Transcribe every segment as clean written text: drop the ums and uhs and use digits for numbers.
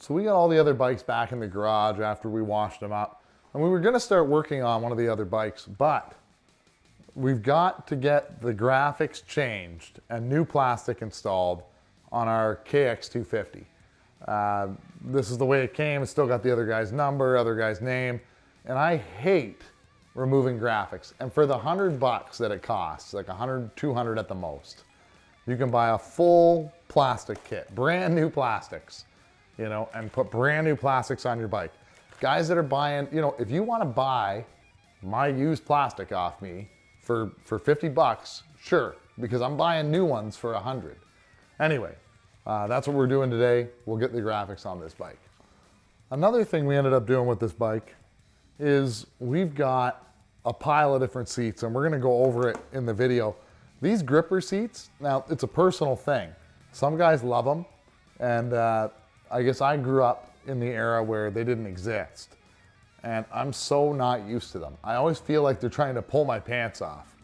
So we got all the other bikes back in the garage after we washed them up. And we were gonna start working on one of the other bikes, but we've got to get the graphics changed and new plastic installed on our KX250. This is the way it came. It's still got the other guy's number, other guy's name. And I hate removing graphics. And for the $100 that it costs, like 100, 200 at the most, you can buy a full plastic kit, brand new plastics, you know, and put brand new plastics on your bike. Guys that are buying, you know, if you want to buy my used plastic off me for $50, sure, because I'm buying new ones for 100. Anyway, that's what we're doing today. We'll get the graphics on this bike. Another thing we ended up doing with this bike is we've got a pile of different seats, and we're gonna go over it in the video. These gripper seats, now it's a personal thing. Some guys love them, and I guess I grew up in the era where they didn't exist. And I'm so not used to them. I always feel like they're trying to pull my pants off.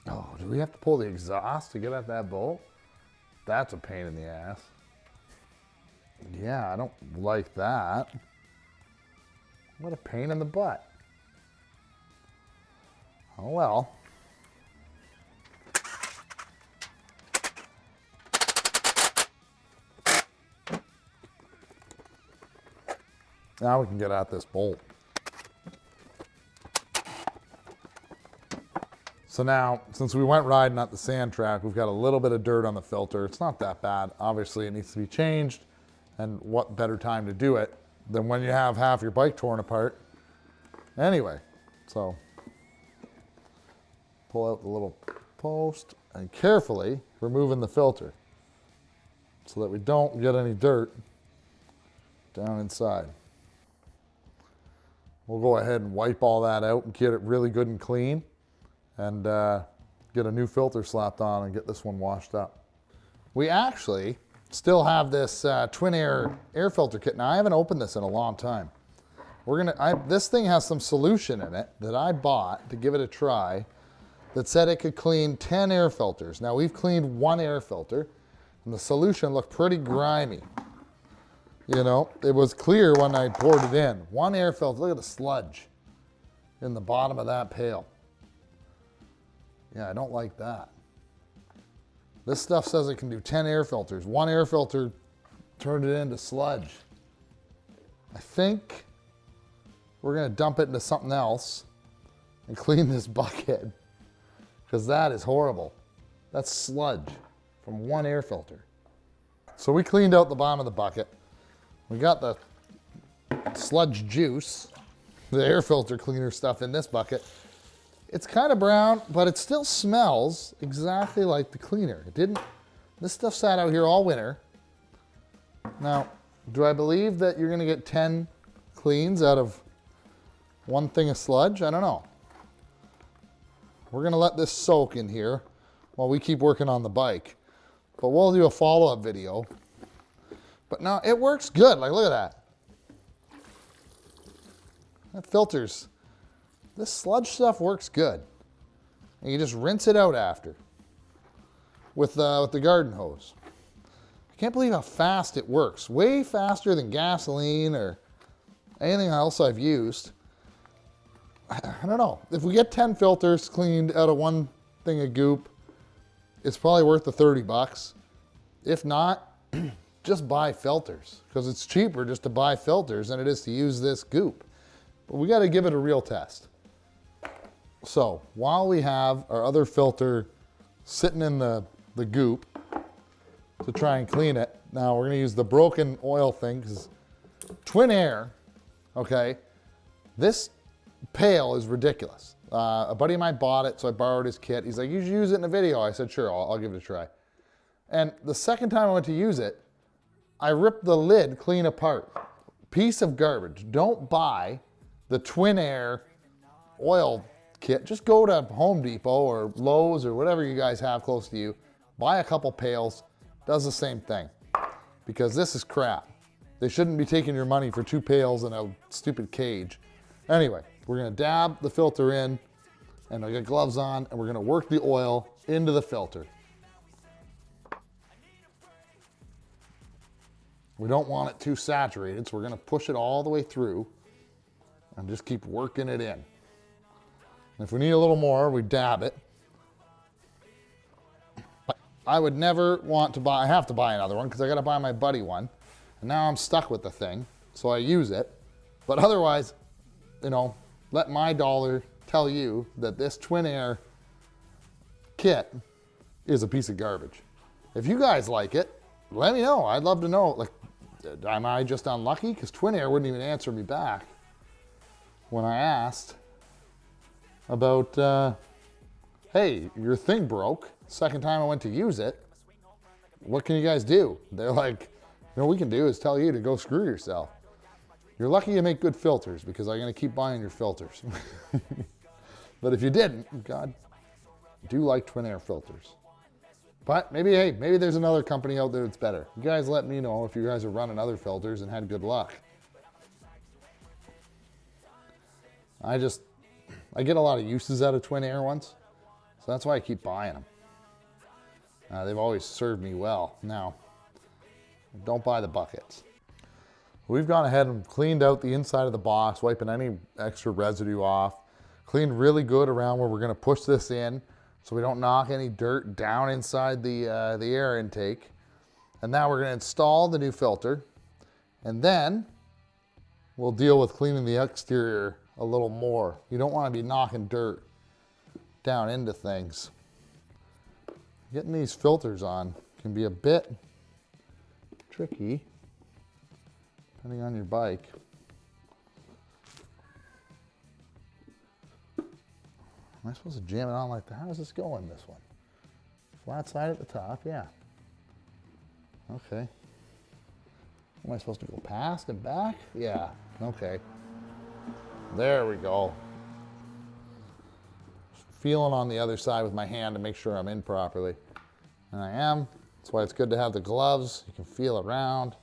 Oh, do we have to pull the exhaust to get at that bolt? That's a pain in the ass. Yeah, I don't like that. What a pain in the butt. Oh well. Now we can get at this bolt. So now, since we went riding at the sand track, we've got a little bit of dirt on the filter. It's not that bad. Obviously, it needs to be changed. And what better time to do it than when you have half your bike torn apart. Anyway, so pull out the little post and carefully removing the filter so that we don't get any dirt down inside. We'll go ahead and wipe all that out and get it really good and clean, and get a new filter slapped on and get this one washed up. We actually still have this twin air filter kit. Now I haven't opened this in a long time. This thing has some solution in it that I bought to give it a try that said it could clean 10 air filters. Now we've cleaned one air filter and the solution looked pretty grimy. You know, it was clear when I poured it in. One air filter, look at the sludge in the bottom of that pail. Yeah, I don't like that. This stuff says it can do 10 air filters. One air filter turned it into sludge. I think we're gonna dump it into something else and clean this bucket, because that is horrible. That's sludge from one air filter. So we cleaned out the bottom of the bucket. We got the sludge juice, the air filter cleaner stuff in this bucket. It's kind of brown, but it still smells exactly like the cleaner. This stuff sat out here all winter. Now, do I believe that you're gonna get 10 cleans out of one thing of sludge? I don't know. We're gonna let this soak in here while we keep working on the bike. But we'll do a follow-up video. But no, it works good. Like, look at that. That filters. This sludge stuff works good. And you just rinse it out after with the garden hose. I can't believe how fast it works. Way faster than gasoline or anything else I've used. I don't know. If we get 10 filters cleaned out of one thing of goop, it's probably worth the $30. If not, just buy filters, because it's cheaper just to buy filters than it is to use this goop. But we got to give it a real test. So while we have our other filter sitting in the goop to try and clean it, now we're going to use the broken oil thing, because twin air, okay, this pail is ridiculous. A buddy of mine bought it, so I borrowed his kit. He's like, you should use it in a video. I said, sure, I'll give it a try. And the second time I went to use it, I ripped the lid clean apart. Piece of garbage. Don't buy the twin air oil kit. Just go to Home Depot or Lowe's or whatever you guys have close to you. Buy a couple pails. Does the same thing. Because this is crap. They shouldn't be taking your money for 2 pails and a stupid cage. Anyway, we're gonna dab the filter in, and I got gloves on, and we're gonna work the oil into the filter. We don't want it too saturated, so we're gonna push it all the way through and just keep working it in. And if we need a little more, we dab it. I would never want to buy, I have to buy another one because I gotta buy my buddy one. And now I'm stuck with the thing, so I use it. But otherwise, you know, let my dollar tell you that this Twin Air kit is a piece of garbage. If you guys like it, let me know. I'd love to know. Like, am I just unlucky? Because Twin Air wouldn't even answer me back when I asked about, hey, your thing broke. Second time I went to use it. What can you guys do? They're like, you know what we can do is tell you to go screw yourself. You're lucky you make good filters because I'm going to keep buying your filters. But if you didn't, God, I do like Twin Air filters. But maybe, hey, maybe there's another company out there that's better. You guys let me know if you guys are running other filters and had good luck. I get a lot of uses out of Twin Air ones, so that's why I keep buying them. They've always served me well. Now, don't buy the buckets. We've gone ahead and cleaned out the inside of the box, wiping any extra residue off. Cleaned really good around where we're gonna push this in so we don't knock any dirt down inside the air intake. And now we're gonna install the new filter, and then we'll deal with cleaning the exterior a little more. You don't wanna be knocking dirt down into things. Getting these filters on can be a bit tricky, depending on your bike. Am I supposed to jam it on like that? How is this going, this one? Flat side at the top, yeah. Okay. Am I supposed to go past and back? Yeah, okay. There we go. Feeling on the other side with my hand to make sure I'm in properly. And I am. That's why it's good to have the gloves. You can feel around.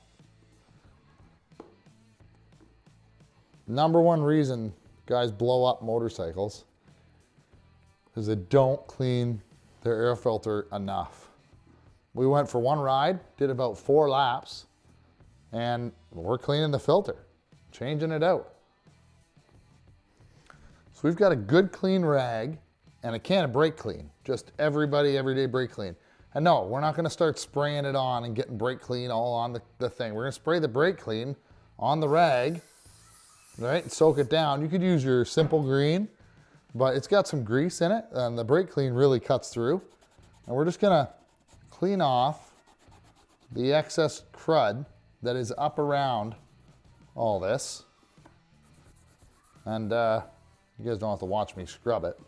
Number one reason guys blow up motorcycles is they don't clean their air filter enough. We went for one ride, did about 4 laps, and we're cleaning the filter, changing it out. So we've got a good clean rag and a can of brake clean, just everyday brake clean. And no, we're not gonna start spraying it on and getting brake clean all on the thing. We're gonna spray the brake clean on the rag, right, and soak it down. You could use your simple green, but it's got some grease in it, and the brake clean really cuts through. And we're just gonna clean off the excess crud that is up around all this. And you guys don't have to watch me scrub it.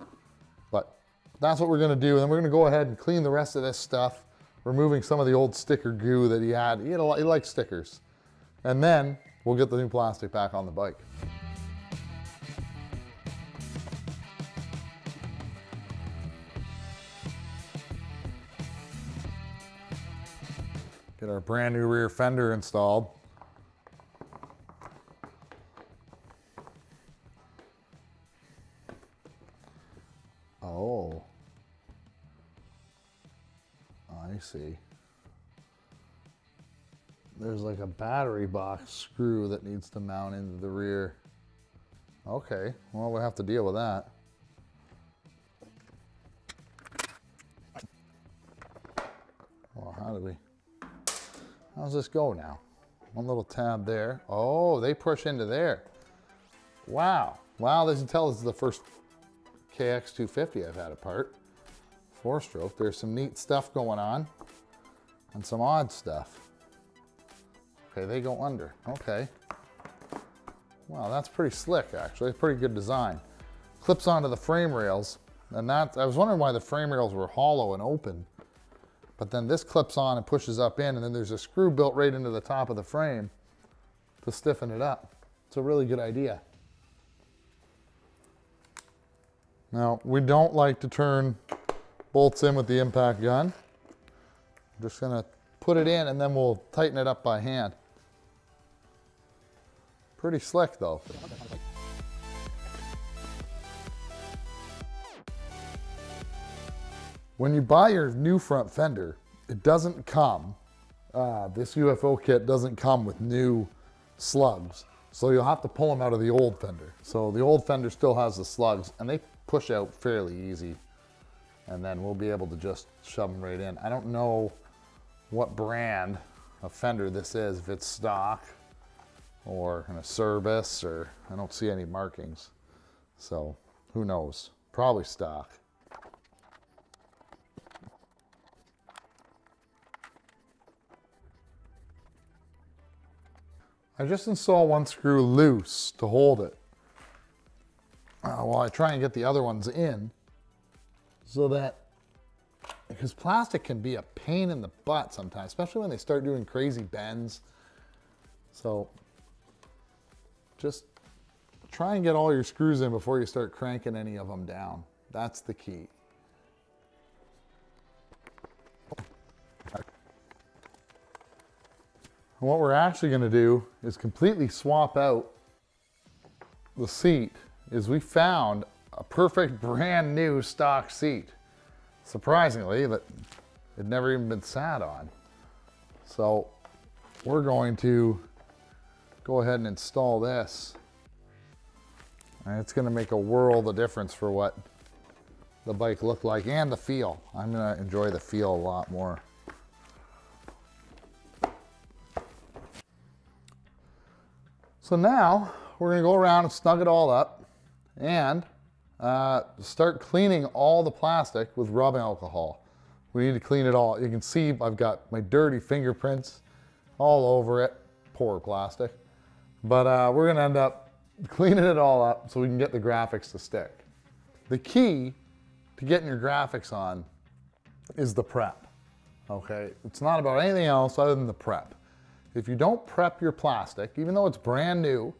But that's what we're gonna do. And then we're gonna go ahead and clean the rest of this stuff, removing some of the old sticker goo that he had. He liked stickers. And then we'll get the new plastic back on the bike. Get our brand new rear fender installed. Oh, I see. There's like a battery box screw that needs to mount into the rear. Okay, well, we'll have to deal with that. Well, how's this go now? One little tab there. Oh, they push into there. Wow. Wow, this is the first KX250 I've had apart. 4-stroke. There's some neat stuff going on and some odd stuff. Okay, they go under. Okay. Wow, that's pretty slick actually. Pretty good design. Clips onto the frame rails, and I was wondering why the frame rails were hollow and open. But then this clips on and pushes up in, and then there's a screw built right into the top of the frame to stiffen it up. It's a really good idea. Now, we don't like to turn bolts in with the impact gun. I'm just gonna put it in and then we'll tighten it up by hand. Pretty slick though. When you buy your new front fender, it doesn't come, this UFO kit doesn't come with new slugs. So you'll have to pull them out of the old fender. So the old fender still has the slugs and they push out fairly easy. And then we'll be able to just shove them right in. I don't know what brand of fender this is, if it's stock or in a service, or I don't see any markings. So who knows? Probably stock. I just installed one screw loose to hold it while I try and get the other ones in, so that, because plastic can be a pain in the butt sometimes, especially when they start doing crazy bends. So just try and get all your screws in before you start cranking any of them down. That's the key. And what we're actually going to do is completely swap out the seat. Is we found a perfect brand new stock seat. Surprisingly, that it never even been sat on. So we're going to go ahead and install this. And it's going to make a world of difference for what the bike looked like and the feel. I'm going to enjoy the feel a lot more. So now we're going to go around and snug it all up and start cleaning all the plastic with rubbing alcohol. We need to clean it all. You can see I've got my dirty fingerprints all over it. Poor plastic. But we're going to end up cleaning it all up so we can get the graphics to stick. The key to getting your graphics on is the prep. Okay? It's not about anything else other than the prep. If you don't prep your plastic, even though it's brand new,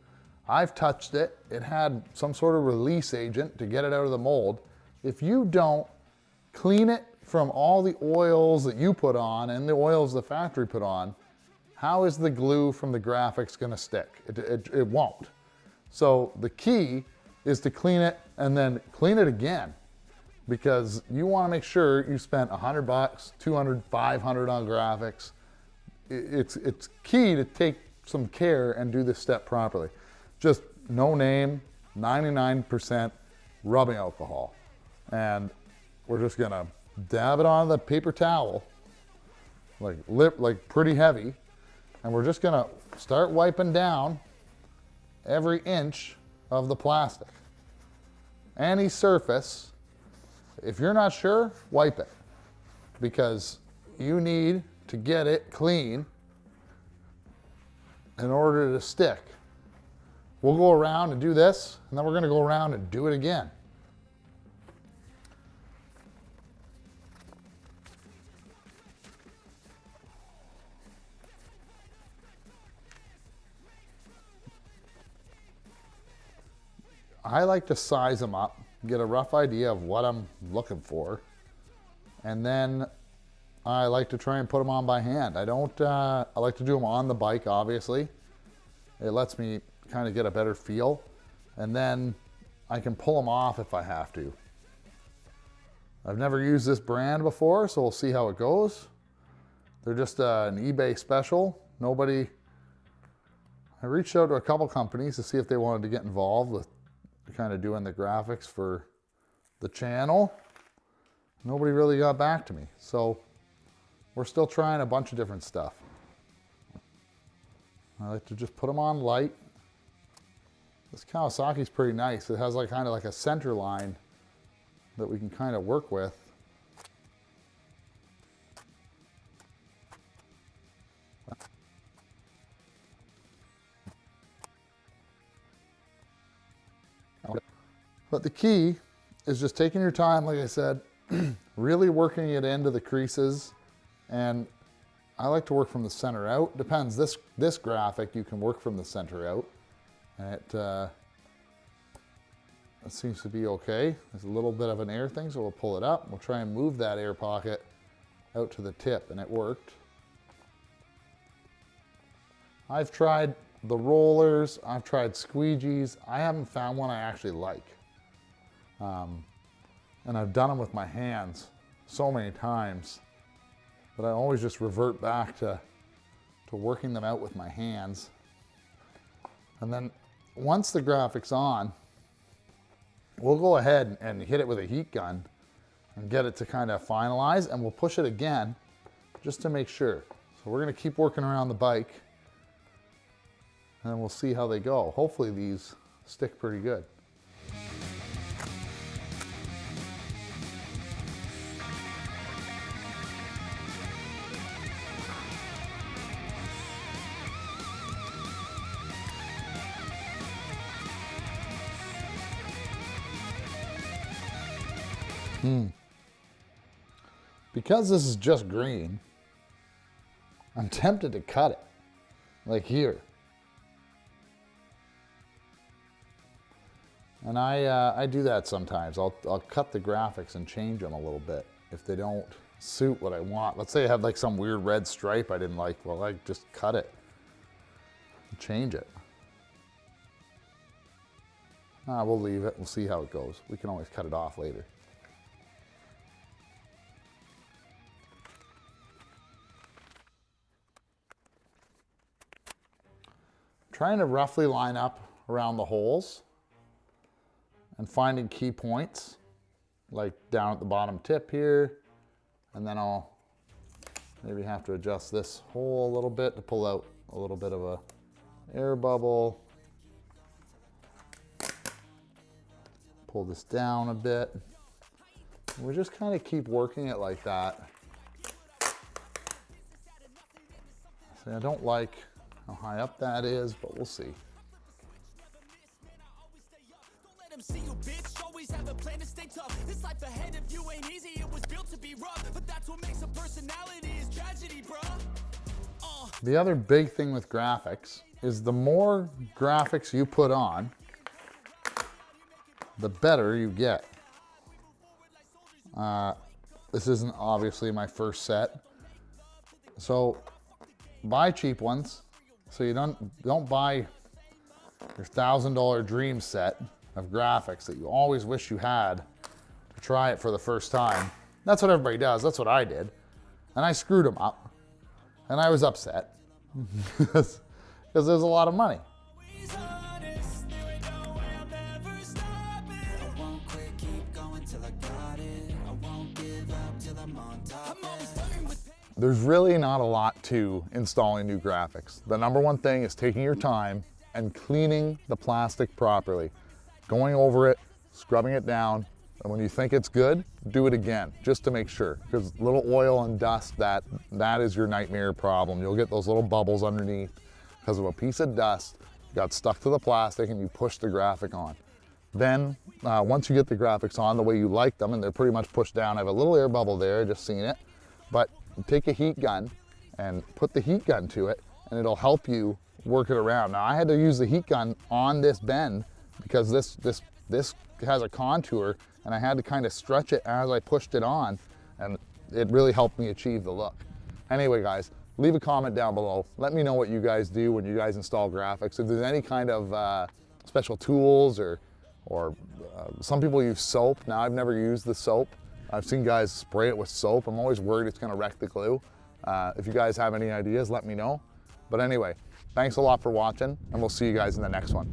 I've touched it, it had some sort of release agent to get it out of the mold. If you don't clean it from all the oils that you put on and the oils the factory put on, how is the glue from the graphics going to stick? It won't. So the key is to clean it and then clean it again, because you want to make sure you spent $100, 200, 500 on graphics. It's key to take some care and do this step properly. Just no name, 99% rubbing alcohol. And we're just gonna dab it on the paper towel, like pretty heavy. And we're just gonna start wiping down every inch of the plastic. Any surface, if you're not sure, wipe it, because you need to get it clean in order to stick. We'll go around and do this, and then we're going to go around and do it again. I like to size them up, get a rough idea of what I'm looking for, and then I like to try and put them on by hand. I like to do them on the bike, obviously. It lets me kind of get a better feel, and then I can pull them off if I have to. I've never used this brand before, so we'll see how it goes. They're just an eBay special. I reached out to a couple companies to see if they wanted to get involved with kind of doing the graphics for the channel. Nobody really got back to me, so we're still trying a bunch of different stuff. I like to just put them on light. This Kawasaki's pretty nice. It has kind of like a center line that we can kind of work with. But the key is just taking your time, like I said, really working it into the creases. And I like to work from the center out. Depends, this graphic you can work from the center out. And it seems to be okay. There's a little bit of an air thing, so we'll pull it up. We'll try and move that air pocket out to the tip, and it worked. I've tried the rollers, I've tried squeegees. I haven't found one I actually like. And I've done them with my hands so many times, but I always just revert back to working them out with my hands. And then once the graphic's on, we'll go ahead and hit it with a heat gun and get it to kind of finalize, and we'll push it again just to make sure. So we're gonna keep working around the bike and then we'll see how they go. Hopefully these stick pretty good. Because this is just green, I'm tempted to cut it, like here. And I do that sometimes. I'll cut the graphics and change them a little bit if they don't suit what I want. Let's say I had like some weird red stripe I didn't like. Well, I just cut it and change it. We'll leave it. We'll see how it goes. We can always cut it off later. Trying to roughly line up around the holes and finding key points, like down at the bottom tip here, and then I'll maybe have to adjust this hole a little bit to pull out a little bit of a air bubble. Pull this down a bit. We just kind of keep working it like that. See, I don't like how high up that is, but we'll see. The other big thing with graphics is the more graphics you put on, the better you get. This isn't obviously my first set, so buy cheap ones. So you don't buy your $1,000 dream set of graphics that you always wish you had to try it for the first time. That's what everybody does. That's what I did. And I screwed them up. And I was upset because there's a lot of money. There's really not a lot to installing new graphics. The number one thing is taking your time and cleaning the plastic properly. Going over it, scrubbing it down, and when you think it's good, do it again, just to make sure. Because little oil and dust, that is your nightmare problem. You'll get those little bubbles underneath because of a piece of dust got stuck to the plastic and you push the graphic on. Then, once you get the graphics on the way you like them, and they're pretty much pushed down, I have a little air bubble there, just seen it, but take a heat gun and put the heat gun to it, and it'll help you work it around. Now, I had to use the heat gun on this bend because this has a contour, and I had to kind of stretch it as I pushed it on, and it really helped me achieve the look. Anyway, guys, leave a comment down below. Let me know what you guys do when you guys install graphics. If there's any kind of special tools or some people use soap. Now, I've never used the soap. I've seen guys spray it with soap. I'm always worried it's gonna wreck the glue. If you guys have any ideas, let me know. But anyway, thanks a lot for watching, and we'll see you guys in the next one.